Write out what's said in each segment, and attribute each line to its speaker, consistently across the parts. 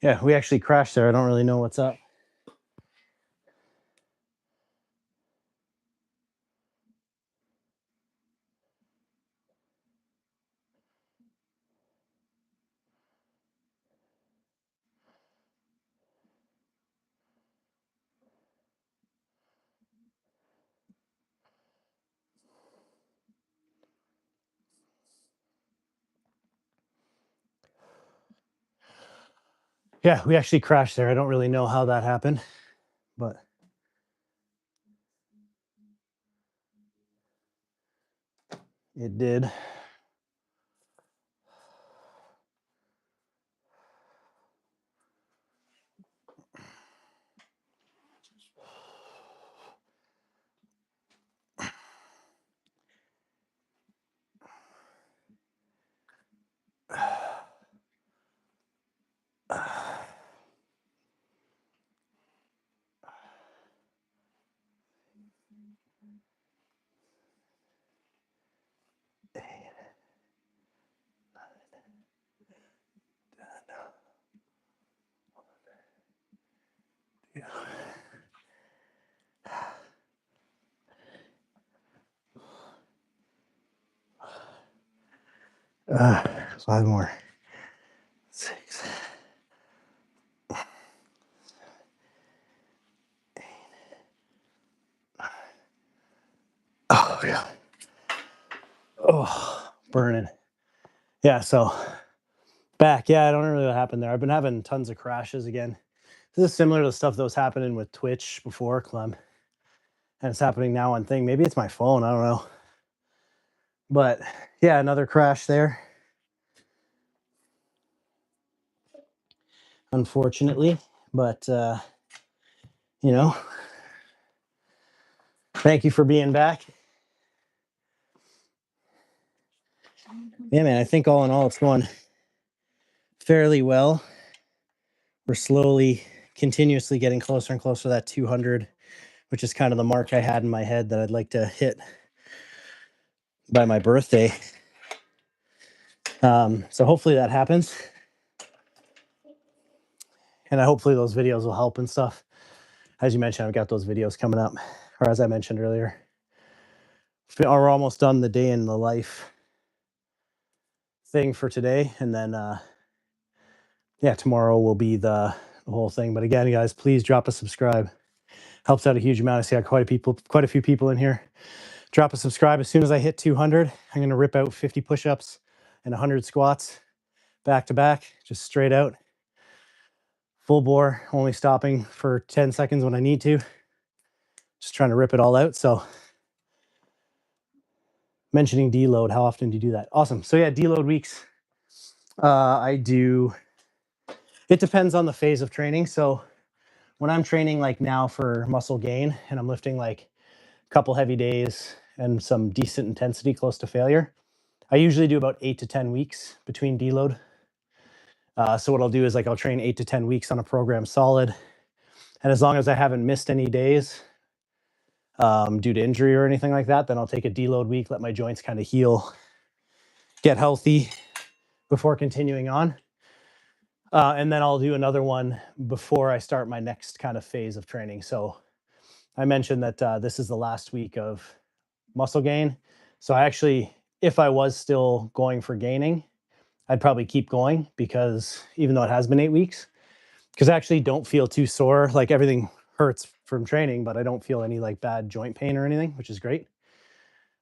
Speaker 1: Yeah, we actually crashed there. I don't really know what's up. Yeah, we actually crashed there. I don't really know how that happened, but it did. Uh, 5 more. 6. Oh, yeah. Oh, burning. Yeah, so back. Yeah, I don't know really what happened there. I've been having tons of crashes again. This is similar to the stuff that was happening with Twitch before, Clem. And it's happening now on Thing. Maybe it's my phone. I don't know. But yeah, another crash there. Unfortunately. But, you know, thank you for being back. Yeah, man, I think all in all, it's going fairly well. We're slowly, continuously getting closer and closer to that 200, which is kind of the mark I had in my head that I'd like to hit by my birthday. So hopefully that happens. And hopefully those videos will help and stuff. As you mentioned, I've got those videos coming up, or as I mentioned earlier, we're almost done the day in the life thing for today. And then, yeah, tomorrow will be the whole thing. But again, guys, please drop a subscribe. Helps out a huge amount. I see quite a few people in here. Drop a subscribe. As soon as I hit 200, I'm going to rip out 50 push-ups and 100 squats back to back, just straight out. Full bore, only stopping for 10 seconds when I need to. Just trying to rip it all out. So mentioning deload, how often do you do that? Awesome. So yeah, deload weeks. I do, it depends on the phase of training. So when I'm training like now for muscle gain and I'm lifting like a couple heavy days and some decent intensity close to failure, I usually do about 8 to 10 weeks between deload. So what I'll do is like I'll train 8 to 10 weeks on a program solid. And as long as I haven't missed any days due to injury or anything like that, then I'll take a deload week, let my joints kind of heal, get healthy before continuing on. And then I'll do another one before I start my next kind of phase of training. So I mentioned that this is the last week of muscle gain. So I actually, if I was still going for gaining, I'd probably keep going because even though it has been 8 weeks, because I actually don't feel too sore. Like everything hurts from training, but I don't feel any like bad joint pain or anything, which is great.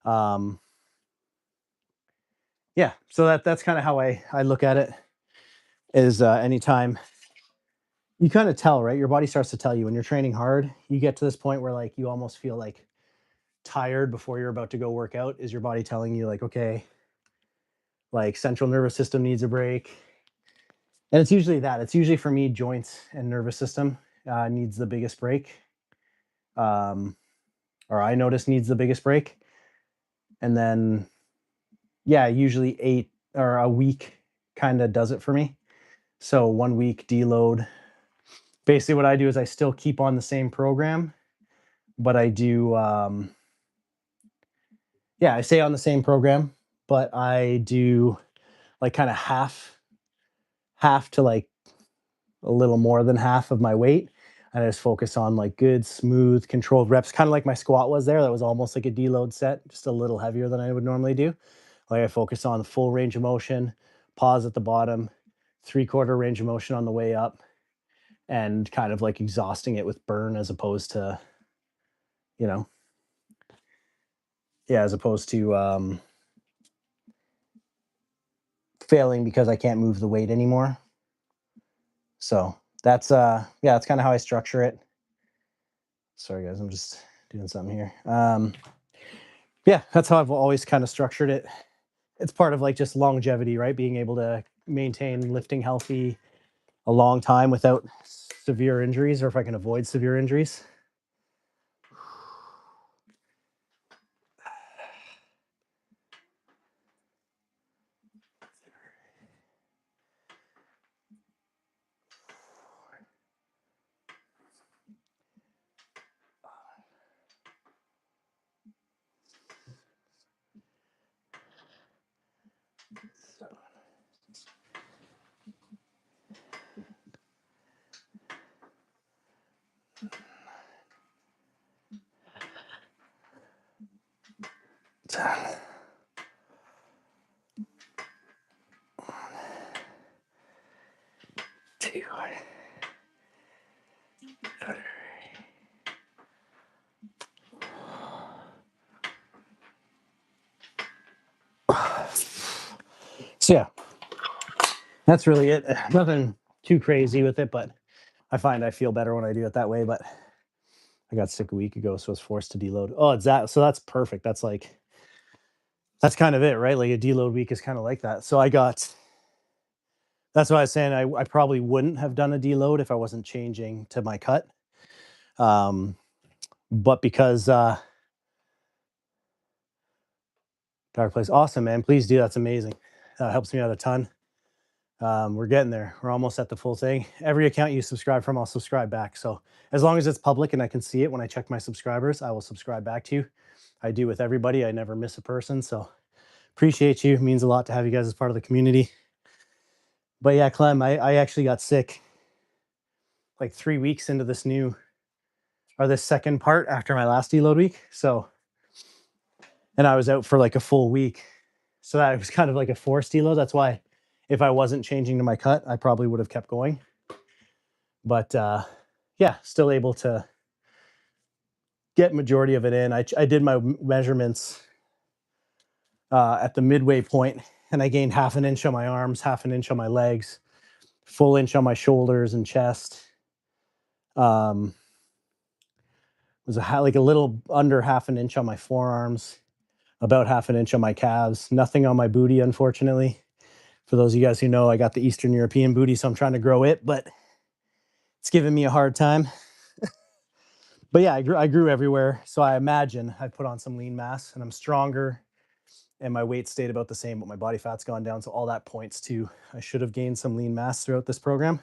Speaker 1: Yeah, so that's kind of how I look at it. Is anytime you kind of tell, right? Your body starts to tell you when you're training hard. You get to this point where like you almost feel like tired before you're about to go work out. Is your body telling you like, okay, like central nervous system needs a break? And it's usually that. It's usually for me, joints and nervous system needs the biggest break. Or I notice needs the biggest break. And then, yeah, usually 8 or a week kind of does it for me. So 1 week deload. Basically, what I do is I still keep on the same program, but I do, yeah, I stay on the same program, but I do like kind of half to like a little more than half of my weight. And I just focus on like good, smooth, controlled reps, kind of like my squat was there. That was almost like a deload set, just a little heavier than I would normally do. Like I focus on full range of motion, pause at the bottom, 3/4 range of motion on the way up, and kind of like exhausting it with burn as opposed to, you know, yeah, as opposed to failing because I can't move the weight anymore. So that's yeah, that's kind of how I structure it. Sorry guys, I'm just doing something here. Yeah, that's how I've always kind of structured it. It's part of like just longevity, right? Being able to maintain lifting healthy a long time without severe injuries, or if I can avoid severe injuries. Two. So yeah, that's really it. Nothing too crazy with it, but I find I feel better when I do it that way. But I got sick a week ago, so I was forced to deload. Oh, it's that. So that's perfect. That's like, that's kind of it, right? Like a deload week is kind of like that. So I got, that's why I was saying I probably wouldn't have done a deload if I wasn't changing to my cut. But because Dark Place, awesome, man. Please do. That's amazing. Helps me out a ton. We're getting there. We're almost at the full thing. Every account you subscribe from, I'll subscribe back. So as long as it's public and I can see it when I check my subscribers, I will subscribe back to you. I do with everybody. I never miss a person. So appreciate you. It means a lot to have you guys as part of the community. But yeah, Clem, I actually got sick like 3 weeks into this new, or this second part after my last deload week. So, and I was out for like a full week. So that was kind of like a forced deload. That's why if I wasn't changing to my cut, I probably would have kept going. But yeah, still able to get majority of it in. I did my measurements at the midway point, and I gained 1/2 inch on my arms, 1/2 inch on my legs, full inch on my shoulders and chest. Was like a little under 1/2 inch on my forearms, about 1/2 inch on my calves. Nothing on my booty, unfortunately. For those of you guys who know, I got the Eastern European booty, so I'm trying to grow it, but it's giving me a hard time. But yeah, I grew everywhere. So I imagine I put on some lean mass and I'm stronger, and my weight stayed about the same, but my body fat's gone down. So all that points to I should have gained some lean mass throughout this program.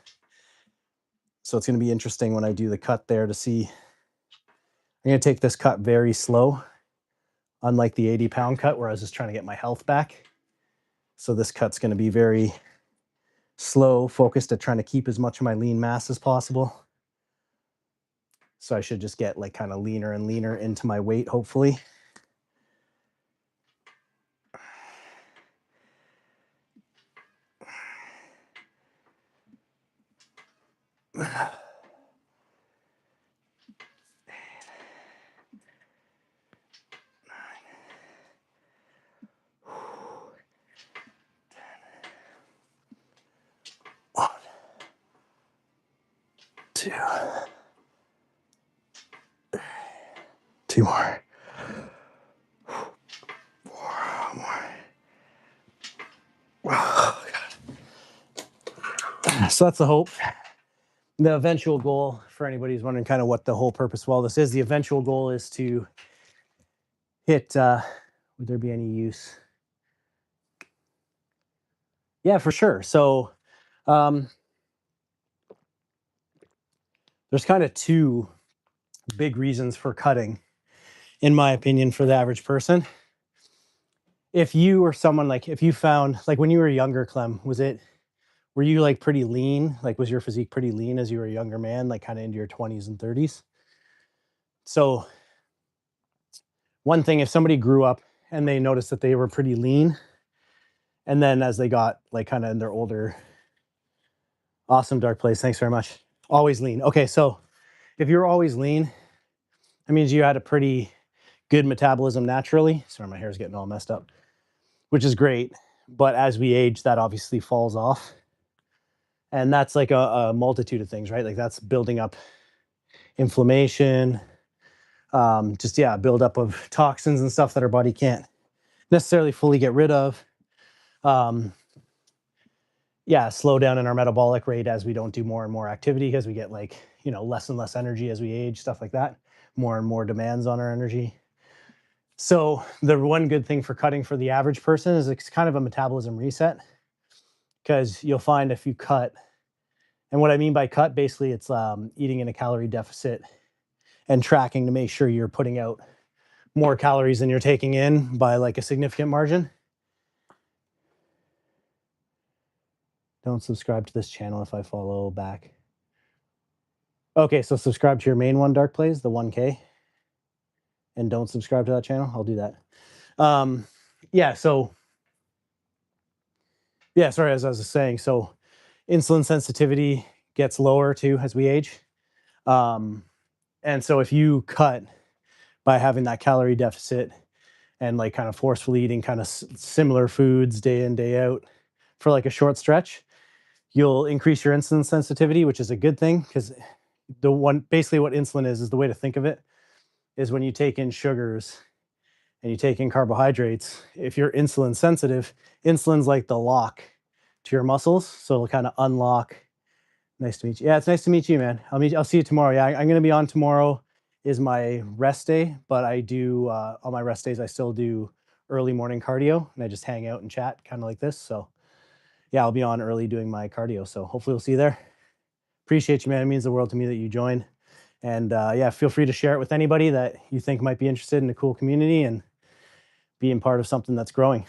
Speaker 1: So it's going to be interesting when I do the cut there to see. I'm going to take this cut very slow, unlike the 80-pound cut where I was just trying to get my health back. So this cut's going to be very slow, focused at trying to keep as much of my lean mass as possible. So I should just get like kind of leaner and leaner into my weight, hopefully. One, two, two more. Four more. Oh, God. So that's the hope. The eventual goal, for anybody who's wondering kind of what the whole purpose of all this is, the eventual goal is to hit, would there be any use? Yeah, for sure. So there's kind of two big reasons for cutting, in my opinion, for the average person. If you or someone, like if you found, like when you were younger, Clem, was it Were you like pretty lean? Like, was your physique pretty lean as you were a younger man, like kind of into your 20s and 30s? So, one thing, if somebody grew up and they noticed that they were pretty lean, and then as they got like kind of in their older, awesome dark place, thanks very much. Always lean. Okay, so if you're always lean, that means you had a pretty good metabolism naturally. Sorry, my hair's getting all messed up, which is great. But as we age, that obviously falls off. And that's like a multitude of things, right? Like that's building up inflammation, just, yeah, buildup of toxins and stuff that our body can't necessarily fully get rid of. Yeah, slow down in our metabolic rate as we don't do more and more activity because we get like, less and less energy as we age, stuff like that, more and more demands on our energy. So the one good thing for cutting for the average person is it's kind of a metabolism reset, because you'll find if you cut, and what I mean by cut, basically it's eating in a calorie deficit and tracking to make sure you're putting out more calories than you're taking in by like a significant margin. Don't subscribe to this channel if I follow back. Okay, so subscribe to your main one, Dark Plays, the 1K, and don't subscribe to that channel. I'll do that. Yeah, so yeah, sorry, as I was saying, so insulin sensitivity gets lower too as we age. And so if you cut by having that calorie deficit and like kind of forcefully eating kind of similar foods day in, day out for like a short stretch, you'll increase your insulin sensitivity, which is a good thing, because basically what insulin is the way to think of it is when you take in sugars and you take in carbohydrates, if you're insulin sensitive, insulin's like the lock to your muscles. So it'll kind of unlock. Nice to meet you. Yeah, it's nice to meet you, man. I'll see you tomorrow. Yeah, I'm going to be on tomorrow is my rest day, but I do, on my rest days, I still do early morning cardio and I just hang out and chat kind of like this. So yeah, I'll be on early doing my cardio. So hopefully we'll see you there. Appreciate you, man. It means the world to me that you joined. And yeah, feel free to share it with anybody that you think might be interested in a cool community and being part of something that's growing.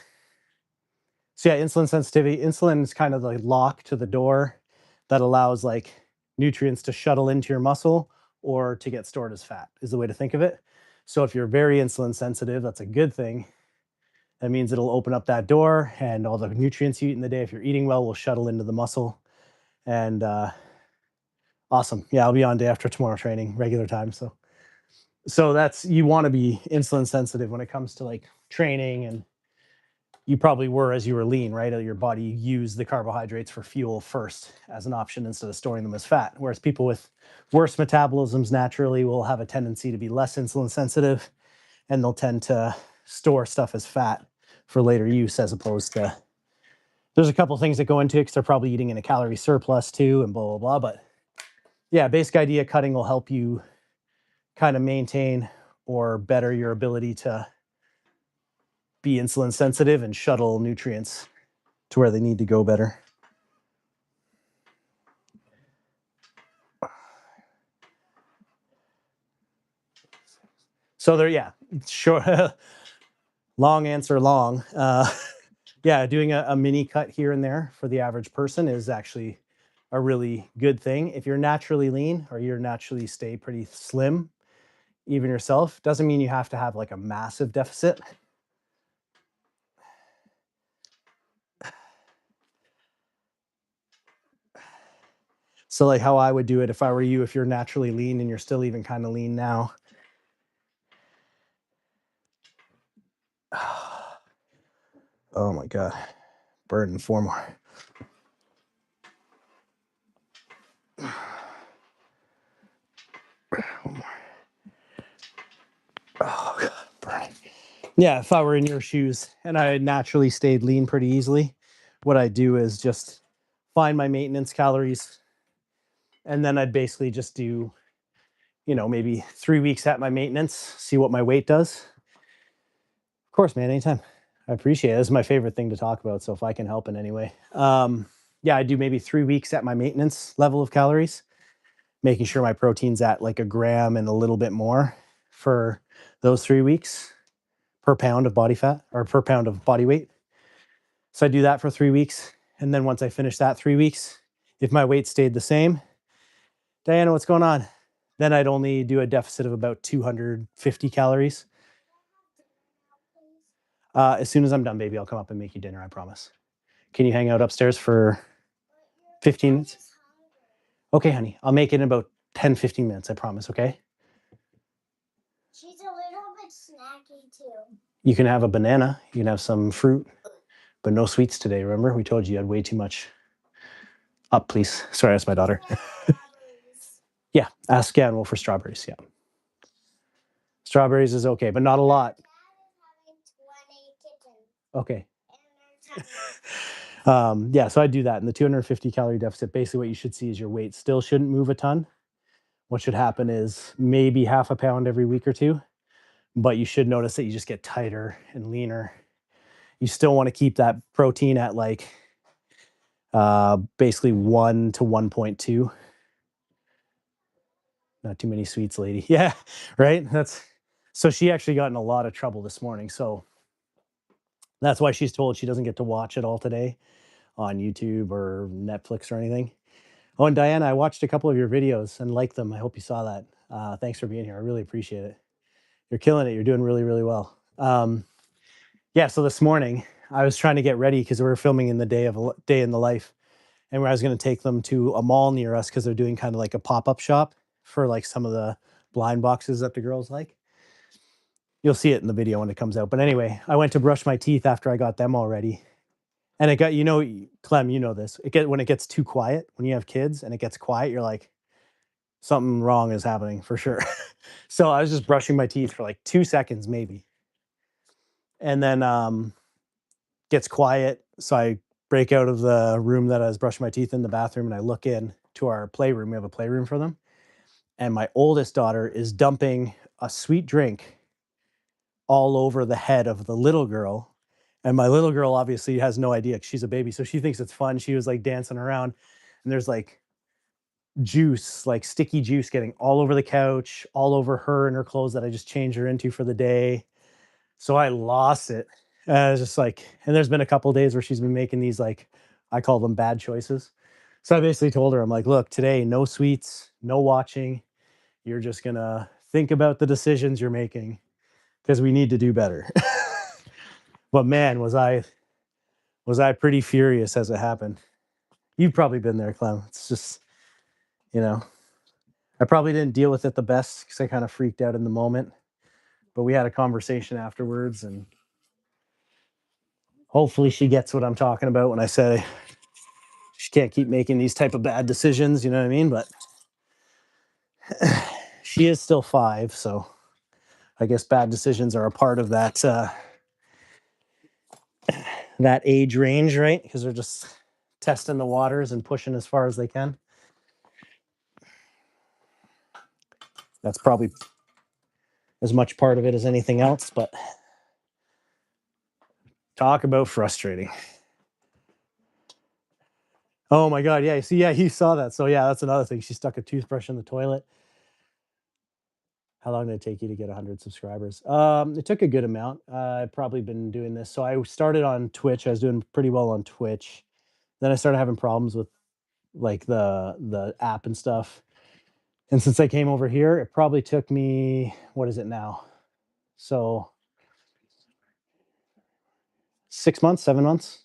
Speaker 1: So yeah, insulin sensitivity. Insulin is kind of the lock to the door that allows like nutrients to shuttle into your muscle or to get stored as fat, is the way to think of it. So if you're very insulin sensitive, that's a good thing. That means it'll open up that door and all the nutrients you eat in the day, if you're eating well, will shuttle into the muscle. And awesome. Yeah, I'll be on day after tomorrow training, regular time. So that's, you want to be insulin sensitive when it comes to like training, and you probably were as you were lean, right? Your body used the carbohydrates for fuel first as an option instead of storing them as fat. Whereas people with worse metabolisms naturally will have a tendency to be less insulin sensitive, and they'll tend to store stuff as fat for later use, as opposed to, there's a couple things that go into it because they're probably eating in a calorie surplus too, and blah, blah, blah. But yeah, basic idea, cutting will help you kind of maintain or better your ability to be insulin sensitive and shuttle nutrients to where they need to go better. So there, yeah, short, long answer, long. Yeah, doing a mini cut here and there for the average person is actually a really good thing. If you're naturally lean or you're naturally stay pretty slim, even yourself, doesn't mean you have to have like a massive deficit. So like how I would do it if I were you, if you're naturally lean and you're still even kind of lean now. Oh my God, burning 4 more. One more. Oh God, burning. Yeah, if I were in your shoes and I naturally stayed lean pretty easily, what I do is just find my maintenance calories, and then I'd basically just do, maybe 3 weeks at my maintenance, see what my weight does. Of course, man, anytime. I appreciate it. This is my favorite thing to talk about. So if I can help in any way, yeah, I do maybe 3 weeks at my maintenance level of calories, making sure my protein's at like a gram and a little bit more for those 3 weeks per pound of body fat or per pound of body weight. So I do that for 3 weeks. And then once I finish that 3 weeks, if my weight stayed the same, Diana, what's going on? Then I'd only do a deficit of about 250 calories. As soon as I'm done, baby, I'll come up and make you dinner, I promise. Can you hang out upstairs for 15 minutes? Okay, honey, I'll make it in about 10, 15 minutes, I promise, okay?
Speaker 2: She's a little bit snacky too.
Speaker 1: You can have a banana, you can have some fruit, but no sweets today, remember? We told you had way too much. Up, please. Sorry, that's my daughter. Yeah, ask Ganwell for strawberries, yeah. Strawberries is okay, but not a lot. Okay. Yeah, so I do that. In the 250 calorie deficit, basically what you should see is your weight still shouldn't move a ton. What should happen is maybe half a pound every week or two, but you should notice that you just get tighter and leaner. You still want to keep that protein at like basically 1 to 1.2. Not too many sweets, lady. Yeah, right? So she actually got in a lot of trouble this morning. So that's why she's told she doesn't get to watch it all today on YouTube or Netflix or anything. Oh, and Diana, I watched a couple of your videos and liked them. I hope you saw that. Thanks for being here. I really appreciate it. You're killing it. You're doing really, really well. Yeah. So this morning I was trying to get ready because we were filming in the day in the life, and where I was going to take them to a mall near us because they're doing kind of like a pop-up shop for like some of the blind boxes that the girls like. You'll see it in the video when it comes out. But anyway, I went to brush my teeth after I got them all ready. And it got, Clem, you know this. When it gets too quiet, when you have kids and it gets quiet, you're like, something wrong is happening for sure. So I was just brushing my teeth for like 2 seconds, maybe. And then gets quiet. So I break out of the room that I was brushing my teeth in, the bathroom, and I look in to our playroom. We have a playroom for them. And my oldest daughter is dumping a sweet drink all over the head of the little girl. And my little girl obviously has no idea 'cause she's a baby. So she thinks it's fun. She was like dancing around, and there's like juice, like sticky juice getting all over the couch, all over her and her clothes that I just changed her into for the day. So I lost it. And I was just like, and there's been a couple days where she's been making these, like, I call them bad choices. So I basically told her, I'm like, look, today, no sweets, no watching. You're just going to think about the decisions you're making because we need to do better. But man, was I pretty furious as it happened. You've probably been there, Clem. It's just, you know, I probably didn't deal with it the best because I kind of freaked out in the moment. But we had a conversation afterwards, and hopefully she gets what I'm talking about when I say she can't keep making these type of bad decisions. You know what I mean? But she is still 5, so I guess bad decisions are a part of that age range, right? Because they're just testing the waters and pushing as far as they can. That's probably as much part of it as anything else, but talk about frustrating. Oh my God. Yeah. See, yeah, you saw that. So yeah, that's another thing. She stuck a toothbrush in the toilet. How long did it take you to get 100 subscribers? It took a good amount. I've probably been doing this. So I started on Twitch. I was doing pretty well on Twitch. Then I started having problems with like the app and stuff. And since I came over here, it probably took me, what is it now? So 6 months, 7 months,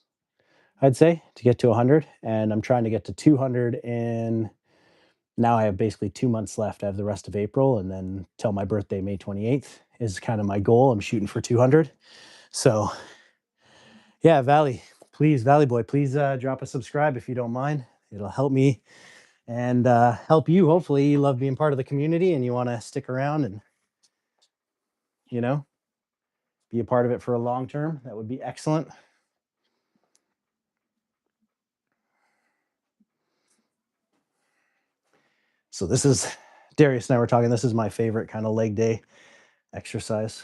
Speaker 1: I'd say, to get to 100. And I'm trying to get to 200 in. Now I have basically 2 months left. I have the rest of April, and then till my birthday, May 28th, is kind of my goal. I'm shooting for 200. So yeah, Valley Boy, please drop a subscribe if you don't mind. It'll help me and help you. Hopefully you love being part of the community and you want to stick around and, you know, be a part of it for a long term. That would be excellent. So this is, Darius and I were talking, this is my favorite kind of leg day exercise.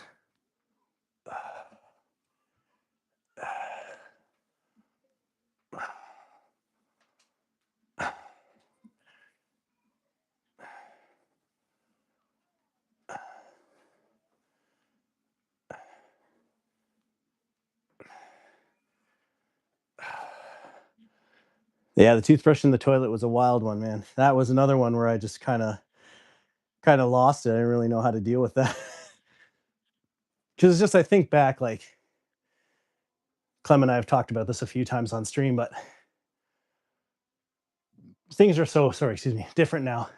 Speaker 1: Yeah, the toothbrush in the toilet was a wild one, man. That was another one where I just kind of lost it. I didn't really know how to deal with that. Because it's just, I think back, like Clem and I have talked about this a few times on stream, but things are so, different now.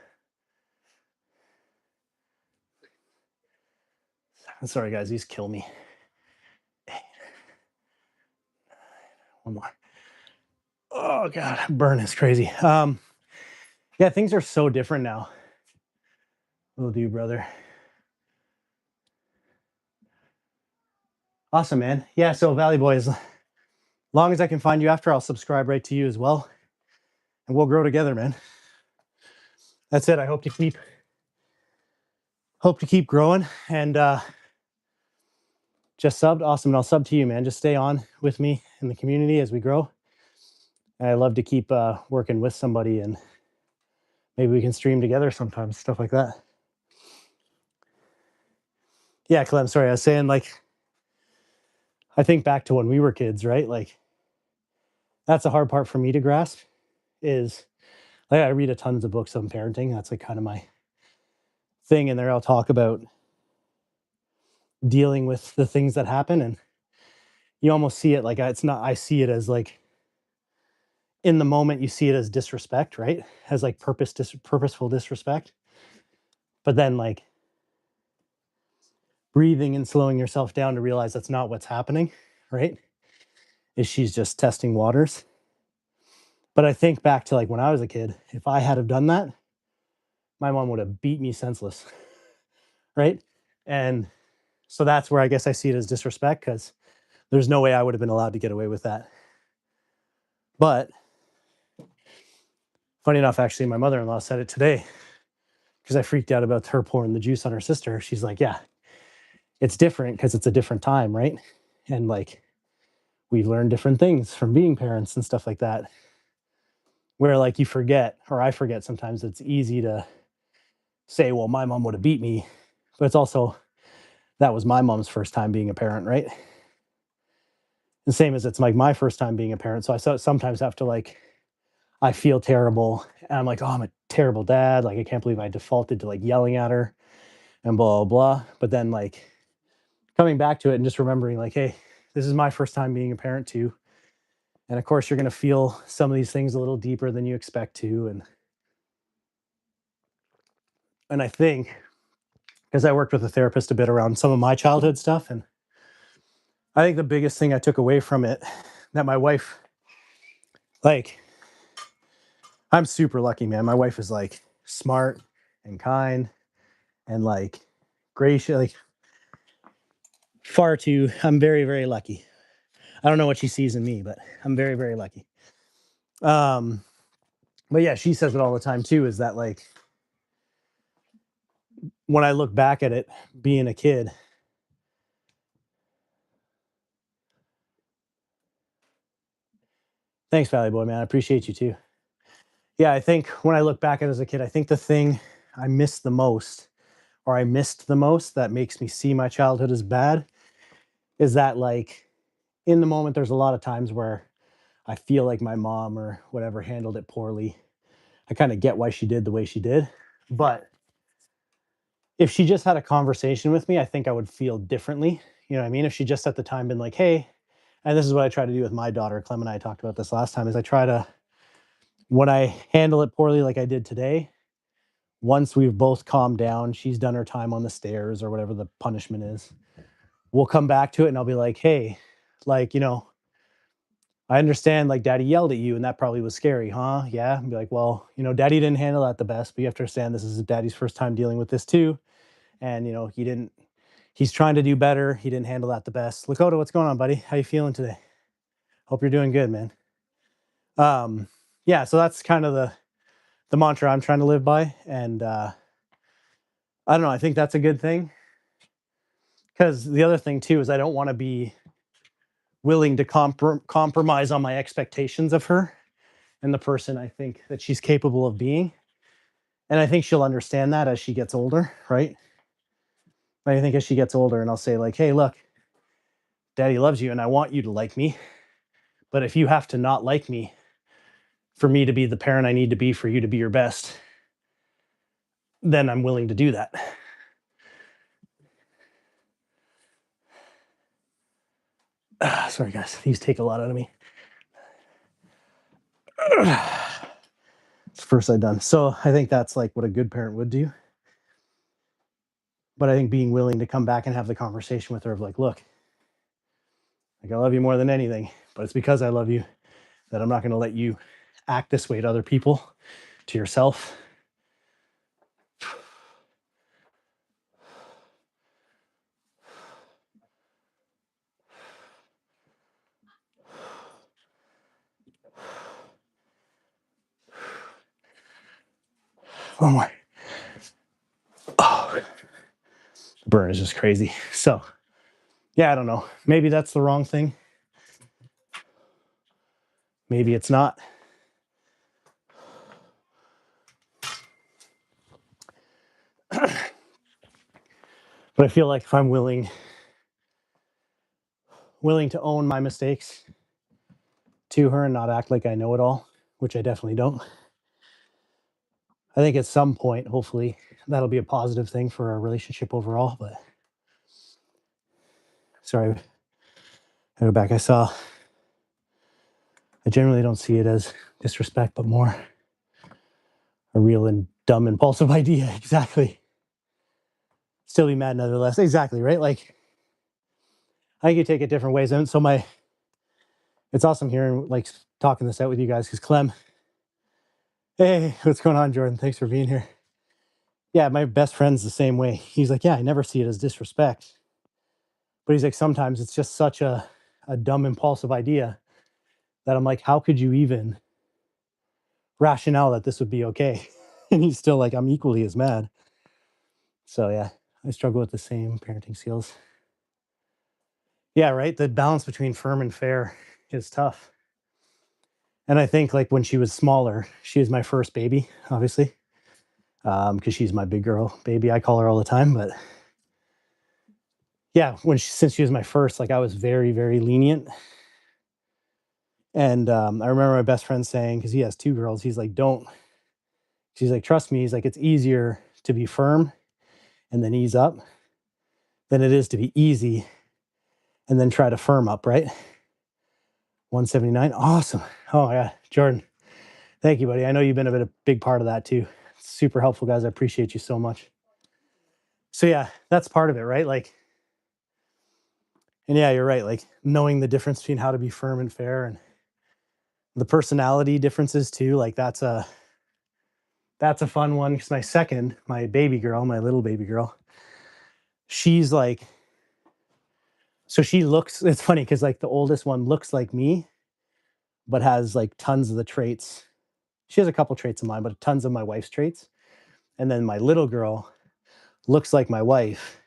Speaker 1: Sorry, guys, these kill me. One more. Oh God, burn is crazy. Yeah, things are so different now. Will do, brother. Awesome, man. Yeah, so Valley Boy, as long as I can find you after, I'll subscribe right to you as well, and we'll grow together, man. That's it. I hope to keep growing, and just subbed. Awesome, and I'll sub to you, man. Just stay on with me in the community as we grow. And I love to keep working with somebody, and maybe we can stream together sometimes, stuff like that. Yeah, Clem, sorry, I was saying, like, I think back to when we were kids, right? Like, that's a hard part for me to grasp is, like, I read a tons of books on parenting. That's like kind of my thing. And there I'll talk about dealing with the things that happen. And you almost see it like, it's not, I see it as like, in the moment, you see it as disrespect, right? As like purposeful disrespect. But then, like, breathing and slowing yourself down to realize that's not what's happening, right? Is she's just testing waters. But I think back to like when I was a kid, if I had have done that, my mom would have beat me senseless, right? And so that's where I guess I see it as disrespect, because there's no way I would have been allowed to get away with that. But funny enough, actually, my mother-in-law said it today, because I freaked out about her pouring the juice on her sister. She's like, yeah, it's different because it's a different time, right? And like, we've learned different things from being parents and stuff like that, where like you forget, or I forget sometimes, it's easy to say, well, my mom would have beat me, but it's also, that was my mom's first time being a parent, right? The same as it's like my first time being a parent. So I sometimes have to, like, I feel terrible and I'm like, oh, I'm a terrible dad. Like, I can't believe I defaulted to like yelling at her and blah, blah, blah. But then like coming back to it and just remembering like, hey, this is my first time being a parent too. And of course, you're going to feel some of these things a little deeper than you expect to. And I think, because I worked with a therapist a bit around some of my childhood stuff, and I think the biggest thing I took away from it, that my wife, like, I'm super lucky, man. My wife is like smart and kind and like gracious, like far too. I'm very, very lucky. I don't know what she sees in me, but I'm very, very lucky. But yeah, she says it all the time too, is that like, when I look back at it being a kid, thanks, Valley Boy, man. I appreciate you too. Yeah, I think when I look back at it as a kid, I think the thing I missed the most, or I missed the most, that makes me see my childhood as bad, is that like in the moment, there's a lot of times where I feel like my mom or whatever handled it poorly. I kind of get why she did the way she did. But if she just had a conversation with me, I think I would feel differently. You know what I mean? If she just at the time been like, hey, and this is what I try to do with my daughter, Clem and I talked about this last time, is I try to, when I handle it poorly like I did today, once we've both calmed down, she's done her time on the stairs or whatever the punishment is, we'll come back to it and I'll be like, hey, like, I understand, like, daddy yelled at you and that probably was scary, huh? Yeah. And be like, well, daddy didn't handle that the best, but you have to understand this is daddy's first time dealing with this too. And, he's trying to do better. He didn't handle that the best. Lakota, what's going on, buddy? How you feeling today? Hope you're doing good, man. Yeah, so that's kind of the mantra I'm trying to live by. And I don't know, I think that's a good thing. Because the other thing too is I don't want to be willing to compromise on my expectations of her and the person I think that she's capable of being. And I think she'll understand that as she gets older, right? I think as she gets older, and I'll say like, hey, look, daddy loves you and I want you to like me. But if you have to not like me for me to be the parent I need to be for you to be your best, then I'm willing to do that. Sorry, guys. These take a lot out of me. It's the first I've done. So I think that's like what a good parent would do. But I think being willing to come back and have the conversation with her of like, look, like I love you more than anything, but it's because I love you that I'm not going to let you act this way to other people, to yourself. One more. Oh, the burn is just crazy. So, yeah, I don't know. Maybe that's the wrong thing. Maybe it's not. But I feel like if I'm willing to own my mistakes to her and not act like I know it all, which I definitely don't, I think at some point, hopefully, that'll be a positive thing for our relationship overall. But sorry, I go back. I generally don't see it as disrespect, but more a real and dumb, impulsive idea. Exactly. Still be mad nonetheless. Exactly, right? Like, I think you take it different ways. And so it's awesome hearing, like, talking this out with you guys, because Clem, hey, what's going on, Jordan? Thanks for being here. Yeah, my best friend's the same way. He's like, yeah, I never see it as disrespect. But he's like, sometimes it's just such a dumb, impulsive idea that I'm like, how could you even rationale that this would be okay? And he's still like, I'm equally as mad. So yeah, I struggle with the same parenting skills. Yeah, right. The balance between firm and fair is tough. And I think like when she was smaller, she was my first baby, obviously, because she's my big girl baby. I call her all the time. But yeah, since she was my first, like I was very, very lenient. And I remember my best friend saying, because he has two girls, he's like, don't. She's like, trust me. He's like, it's easier to be firm and then ease up than it is to be easy and then try to firm up, right? 179. Awesome. Oh, yeah. Jordan, thank you, buddy. I know you've been a big part of that too. It's super helpful, guys. I appreciate you so much. So, yeah, that's part of it, right? Like, and yeah, you're right. Like, knowing the difference between how to be firm and fair and the personality differences too. Like, that's a fun one because my baby girl, my little baby girl, she's like, so it's funny because like the oldest one looks like me, but has like tons of the traits. She has a couple traits of mine, but tons of my wife's traits. And then my little girl looks like my wife,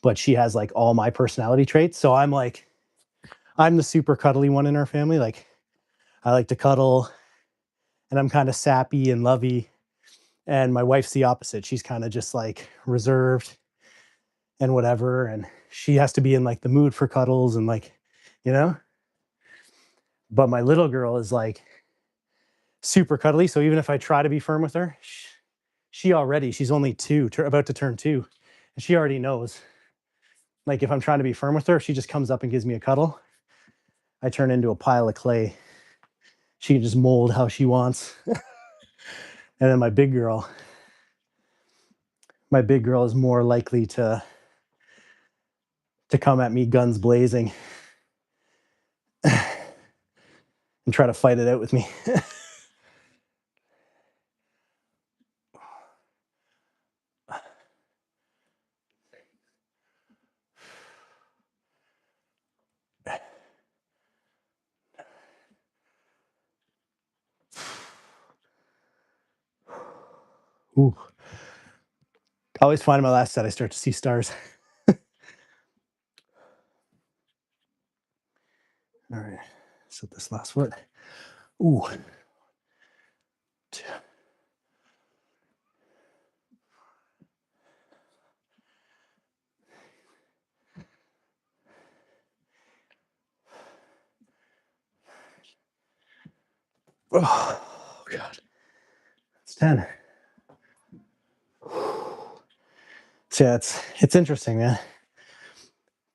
Speaker 1: but she has like all my personality traits. So I'm the super cuddly one in our family. Like I like to cuddle and I'm kind of sappy and lovey. And my wife's the opposite. She's kind of just like reserved and whatever. And she has to be in like the mood for cuddles and like, you know, but my little girl is like super cuddly. So even if I try to be firm with her, she's only about to turn 2. And she already knows. Like if I'm trying to be firm with her, she just comes up and gives me a cuddle. I turn into a pile of clay. She can just mold how she wants. And then my big girl is more likely to come at me guns blazing and try to fight it out with me. Ooh. I always find in my last set I start to see stars. All right. So this last foot. Ooh. 2. Oh. God. It's 10. So yeah, it's interesting, man.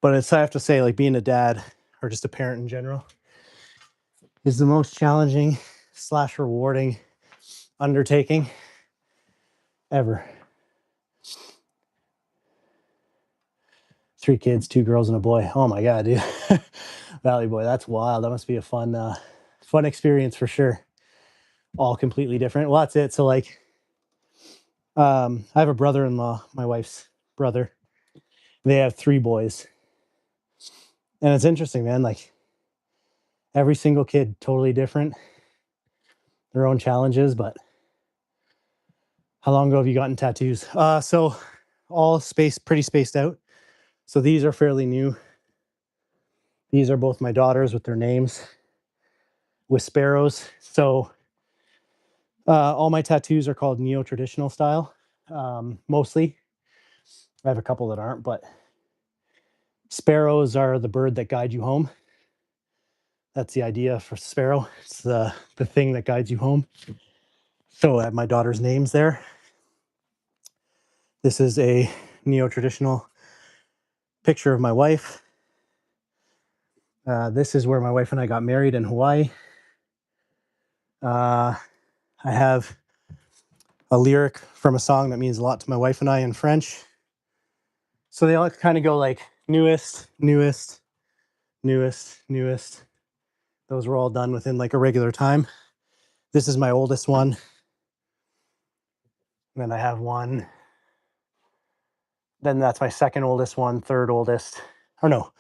Speaker 1: But I have to say, like, being a dad or just a parent in general is the most challenging / rewarding undertaking ever. 3 kids, 2 girls and a boy. Oh my God, dude. Valley boy, that's wild. That must be a fun experience for sure. All completely different. Well, that's it. So like, I have a brother-in-law, my wife's brother. They have 3 boys. And it's interesting, man. Like, every single kid totally different, their own challenges. But how long ago have you gotten tattoos? So all pretty spaced out. So these are fairly new. These are both my daughters with their names with sparrows. So all my tattoos are called neo-traditional style. Mostly. I have a couple that aren't, but sparrows are the bird that guide you home. That's the idea for sparrow. It's the thing that guides you home. So I have my daughter's names there. This is a neo-traditional picture of my wife. This is where my wife and I got married in Hawaii. I have a lyric from a song that means a lot to my wife and I in French. So they all kind of go like newest, newest, newest, newest. Those were all done within like a regular time. This is my oldest one. And then I have one. Then that's my second oldest one, third oldest. Or no,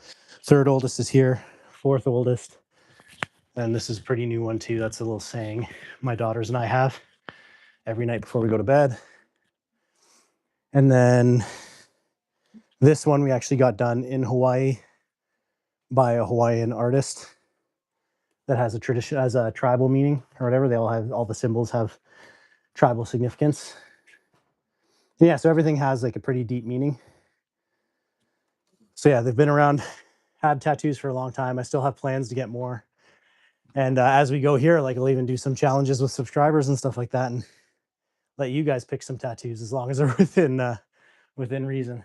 Speaker 1: third oldest is here, fourth oldest. And this is a pretty new one too. That's a little saying my daughters and I have every night before we go to bed. And then this one we actually got done in Hawaii by a Hawaiian artist that has a tradition, has a tribal meaning or whatever. They all have, all the symbols have tribal significance. Yeah, so everything has like a pretty deep meaning. So yeah, they've been around, had tattoos for a long time. I still have plans to get more. And as we go here, like I'll even do some challenges with subscribers and stuff like that, and let you guys pick some tattoos as long as they're within reason.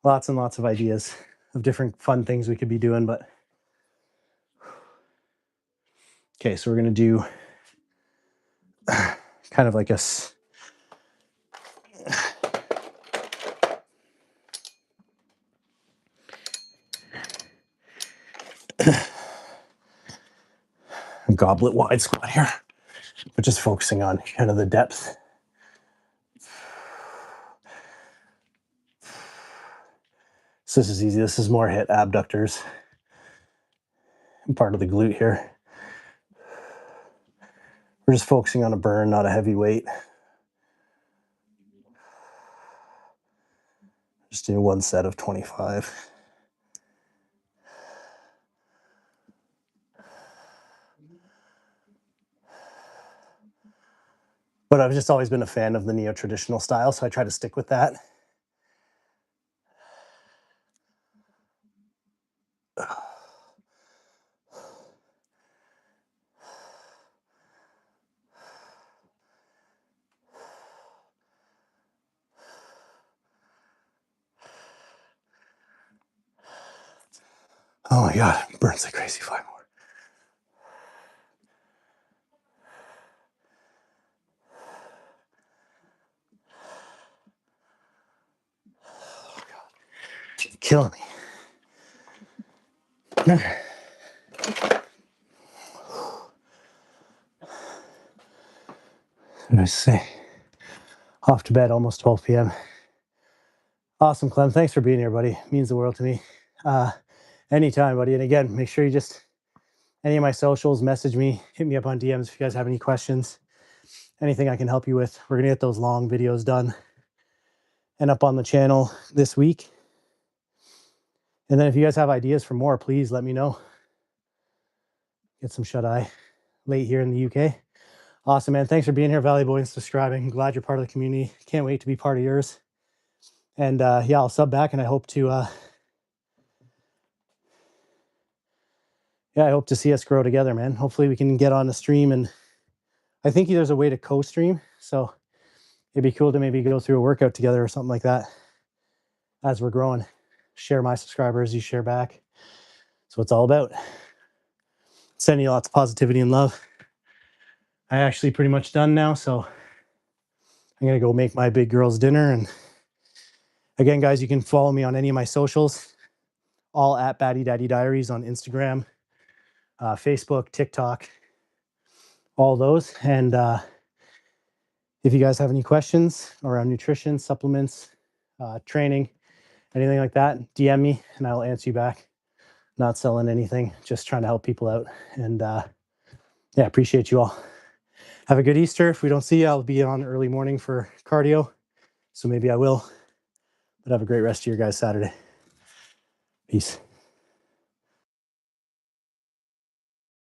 Speaker 1: Lots and lots of ideas of different fun things we could be doing. But okay, so we're gonna do kind of like a goblet wide squat here, but just focusing on kind of the depth. So this is easy. This is more hit abductors and part of the glute here. We're just focusing on a burn, not a heavy weight. Just do one set of 25. But I've just always been a fan of the neo-traditional style, so I try to stick with that. Oh my God, burns like crazy. 5 more. Oh God, killing me. What did I say? Off to bed, almost 12 p.m. Awesome, Clem. Thanks for being here, buddy. It means the world to me. Anytime, buddy. And again, make sure you just, any of my socials, message me, hit me up on DMs if you guys have any questions, anything I can help you with. We're going to get those long videos done and up on the channel this week. And then if you guys have ideas for more, please let me know. Get some shut-eye late here in the UK. Awesome, man. Thanks for being here, Valley Boy, and subscribing. I'm glad you're part of the community. Can't wait to be part of yours. And yeah, I'll sub back, and I hope to I hope to see us grow together, man. Hopefully we can get on the stream, and I think there's a way to co-stream. So it'd be cool to maybe go through a workout together or something like that as we're growing. Share my subscribers, you share back. That's what it's all about. Sending you lots of positivity and love. I actually pretty much done now, so I'm gonna go make my big girls dinner. And again, guys, you can follow me on any of my socials, all at Baddiedaddydiaries on Instagram, Facebook, TikTok, all those. And if you guys have any questions around nutrition, supplements, training, anything like that, DM me and I'll answer you back. Not selling anything, just trying to help people out. And yeah, appreciate you all. Have a good Easter. If we don't see you, I'll be on early morning for cardio. So maybe I will. But have a great rest of your guys' Saturday. Peace.